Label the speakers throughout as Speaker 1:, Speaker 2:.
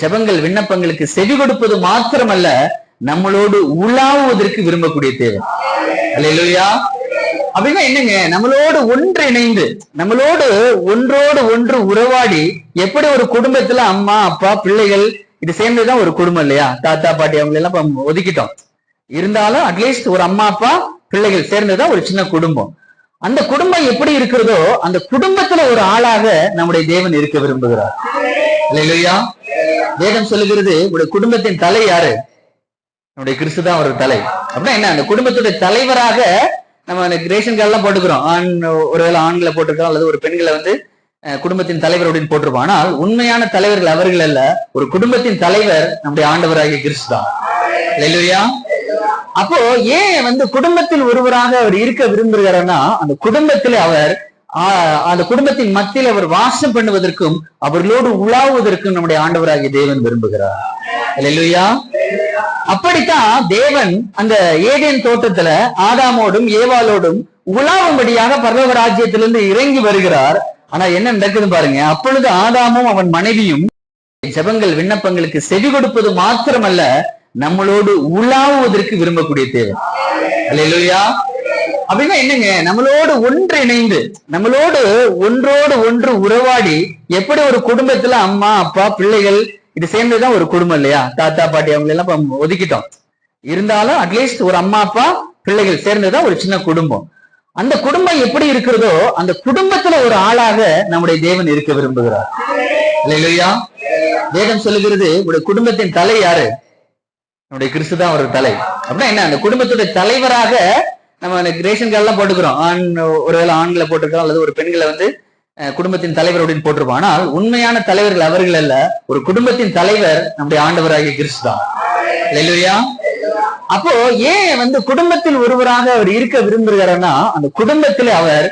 Speaker 1: ஜெபங்கள் விண்ணப்பங்களுக்கு செவி கொடுப்பது மாத்திரமல்ல, நம்மளோடு உலாவுவதற்கு விரும்பக்கூடிய தேவன். அல்லேலூயா. அப்படின்னா என்னங்க, நம்மளோடு ஒன்றிணைந்து, நம்மளோடு ஒன்றோடு ஒன்று உறவாடி, எப்படி ஒரு குடும்பத்துல அம்மா அப்பா பிள்ளைகள் இது சேர்ந்துதான் ஒரு குடும்பம் இல்லையா? தாத்தா பாட்டி அவங்க எல்லாம் ஒதுக்கிட்டோம். இருந்தாலும் அட்லீஸ்ட் ஒரு அம்மா அப்பா பிள்ளைகள் சேர்ந்துதான் ஒரு சின்ன குடும்பம். அந்த குடும்பம் எப்படி இருக்கிறதோ அந்த குடும்பத்துல ஒரு ஆளாக நம்முடைய தேவன் இருக்க விரும்புகிறார். அல்லேலூயா. வேதம் சொல்லுகிறது, உங்களுடைய குடும்பத்தின் தலை யாரு? நம்முடைய கிறிஸ்து தான் ஒரு தலை. அப்படின்னா என்ன, அந்த குடும்பத்துடைய தலைவராக நம்ம ரேஷன் கார்டு எல்லாம் போட்டுக்கிறோம். ஒருவேளை ஆண்களை போட்டிருக்கிறோம், அல்லது ஒரு பெண்களை குடும்பத்தின் தலைவர் அப்படின்னு போட்டிருப்போம். ஆனால் உண்மையான தலைவர்கள் அவர்கள் அல்ல. ஒரு குடும்பத்தின் தலைவர் நம்முடைய ஆண்டவராகிய கிறிஸ்து தான். அல்லேலூயா. அப்போ ஏன் குடும்பத்தில் ஒருவராக அவர் இருக்க விரும்புகிறார்னா, அந்த குடும்பத்தில் அவர் அந்த குடும்பத்தின் மத்தியில் அவர் வாசம் பண்ணுவதற்கும் அவர்களோடு உலாவுவதற்கும் நம்முடைய ஆண்டவராகிய தேவன் விரும்புகிறார். அல்லேலூயா. அப்படித்தான் தேவன் அந்த ஏதேன் தோட்டத்துல ஆதாமோடும் ஏவாளோடும் உலாவும்படியாக பரலோக ராஜ்யத்திலிருந்து இறங்கி வருகிறார். ஆனா என்ன நடக்குது பாருங்க. அப்பொழுது ஆதாமும் அவன் மனைவியும் ஜெபங்கள் விண்ணப்பங்களுக்கு செவி கொடுப்பது மாத்திரமல்ல, நம்மளோடு உலாவுவதற்கு விரும்பக்கூடிய தேவன். அல்லேலூயா. அப்படின்னா என்னங்க, நம்மளோடு ஒன்றிணைந்து, நம்மளோடு ஒன்றோடு ஒன்று உறவாடி, எப்படி ஒரு குடும்பத்துல அம்மா அப்பா பிள்ளைகள் இது சேர்ந்துதான் ஒரு குடும்பம் இல்லையா? தாத்தா பாட்டி அவங்க எல்லாம் ஒதுக்கிட்டோம். இருந்தாலும் அட்லீஸ்ட் ஒரு அம்மா அப்பா பிள்ளைகள் சேர்ந்துதான் ஒரு சின்ன குடும்பம். அந்த குடும்பம் எப்படி இருக்கிறதோ அந்த குடும்பத்துல ஒரு ஆளாக நம்முடைய தேவன் இருக்க விரும்புகிறார். அல்லேலூயா. வேதம் சொல்லுகிறது, உங்களுடைய குடும்பத்தின் தலை யாரு? நம்முடைய கிறிஸ்து தான் ஒரு தலை. அப்படின்னா என்ன, அந்த குடும்பத்துடைய தலைவராக நம்ம ரேஷன் கார்டு எல்லாம் போட்டுக்கிறோம். ஒருவேளை ஆண்களை போட்டிருக்கிறோம், அல்லது ஒரு பெண்களை குடும்பத்தின் தலைவர் அப்படின்னு போட்டிருப்போம். ஆனால் உண்மையான தலைவர்கள் அவர்கள் அல்ல. ஒரு குடும்பத்தின் தலைவர் நம்முடைய ஆண்டவராகிய கிறிஸ்து தான். அல்லேலூயா. அப்போ ஏன் குடும்பத்தில் ஒருவராக அவர் இருக்க விரும்புகிறார்னா, அந்த குடும்பத்தில் அவர்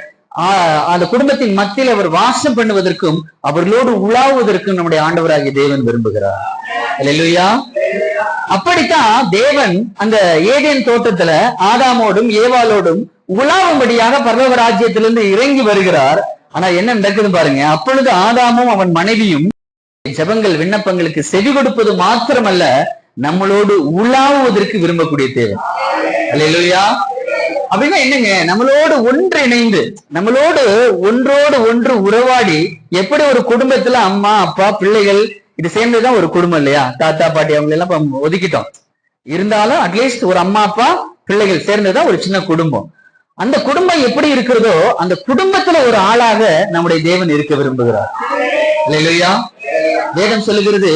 Speaker 1: அந்த குடும்பத்தின் மத்தியில் அவர் வாசம் பண்ணுவதற்கும் அவர்களோடு உலாவுவதற்கும் நம்முடைய ஆண்டவராகிய தேவன் விரும்புகிறார். அல்லேலூயா. அப்படித்தான் தேவன் அந்த ஏதேன் தோட்டத்துல ஆதாமோடும் ஏவாளோடும் உலாவும்படியாக பரலோக ராஜ்யத்திலிருந்து இறங்கி வருகிறார். ஆனா என்ன நடக்குது பாருங்க. அப்பொழுது ஆதாமும் அவன் மனைவியும் ஜெபங்கள் விண்ணப்பங்களுக்கு செவி கொடுப்பது மாத்திரமல்ல, நம்மளோடு உலாவுவதற்கு விரும்பக்கூடிய தேவன். அல்லேலூயா. அப்படின்னா என்னங்க, நம்மளோடு ஒன்றிணைந்து, நம்மளோடு ஒன்றோடு ஒன்று உறவாடி, எப்படி ஒரு குடும்பத்துல அம்மா அப்பா பிள்ளைகள் இது சேர்ந்துதான் ஒரு குடும்பம் இல்லையா? தாத்தா பாட்டி அவங்க எல்லாம் ஒதுக்கிட்டோம். இருந்தாலும் அட்லீஸ்ட் ஒரு அம்மா அப்பா பிள்ளைகள் சேர்ந்துதான் ஒரு சின்ன குடும்பம். அந்த குடும்பம் எப்படி இருக்கிறதோ அந்த குடும்பத்துல ஒரு ஆளாக நம்முடைய தேவன் இருக்க விரும்புகிறார். அல்லேலூயா. வேதம் சொல்லுகிறது,